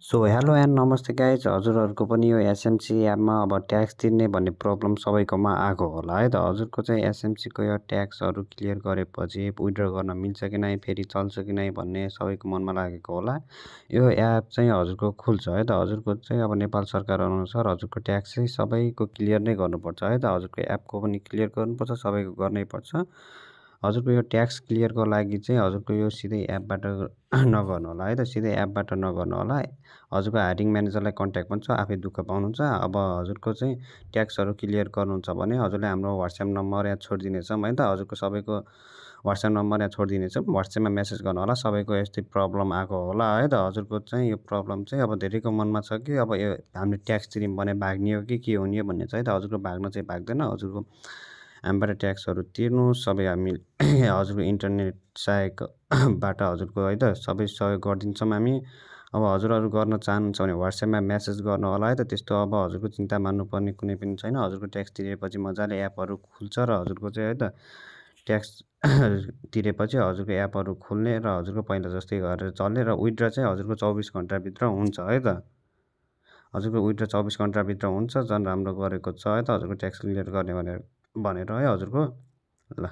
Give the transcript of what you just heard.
So hello and नमस्ते guys, हजुरहरूको पनि यो एसएमसी एपमा अब ट्याक्स तिर्ने भन्ने प्रब्लम सबैकोमा आएको होला है त। हजुरको चाहिँ एसएमसीको यो ट्याक्सहरू क्लियर गरेपछि विथड्र गर्न मिल्छ कि नै, फेरि चल्छ कि नै भन्ने सबैको मनमा लागेको होला। यो एप चाहिँ हजुरको खुल्छ है त। हजुरको चाहिँ अब नेपाल सरकार अनुसार हजुरको ट्याक्स चाहिँ सबैको क्लियर नै गर्नुपर्छ है त। हजुरको एपको पनि क्लियर गर्नुपर्छ, सबैको गर्नै पर्छ। हजुरको यो ट्याक्स क्लियरको लागि चाहिँ हजुरको यो सिधै एपबाट नगर्नु होला है त। सिधै एपबाट नगर्नु होला। हजुरको हायरिङ म्यानेजरलाई कन्ट्याक्ट पनि छ, आफै दुःख पाउनुहुन्छ। अब हजुरको चाहिँ ट्याक्सहरू क्लियर गर्नुहुन्छ भने हजुरले हाम्रो वाट्सएप नम्बर यहाँ छोडिदिनेछौँ है त। हजुरको सबैको वाट्सएप नम्बर यहाँ छोडिदिनेछौँ, वाट्सएपमा मेसेज गर्नु होला। सबैको यस्तै प्रब्लम आएको होला है त। हजुरको चाहिँ यो प्रब्लम चाहिँ अब धेरैको मनमा छ कि अब यो हामीले ट्याक्स तिर्यौँ भने भाग्ने हो कि के हुने हो भन्ने छ है त। हजुरको भाग्न चाहिँ भाग्दैन। हजुरको हामीबाट ट्याक्सहरू तिर्नु सबै हामी हजुरको इन्टरनेट सहायकबाट हजुरको है त सबै सहयोग गरिदिन्छौँ हामी। अब हजुरहरू गर्न चाहनुहुन्छ भने वाट्सएपमा मेसेज गर्नु होला है त। त्यस्तो अब हजुरको चिन्ता मान्नुपर्ने कुनै पनि छैन। हजुरको ट्याक्स तिरेपछि मजाले एपहरू खुल्छ र हजुरको चाहिँ है त ट्याक्स तिरेपछि हजुरको एपहरू खुल्ने र हजुरको पहिला जस्तै गरेर चल्ने र विथड्र चाहिँ हजुरको 24 घन्टाभित्र हुन्छ है त। हजुरको विथड्र 24 घन्टाभित्र हुन्छ। झन् राम्रो गरेको छ है त हजुरको ट्याक्स क्लियर गर्ने भनेर है हजुरको ल।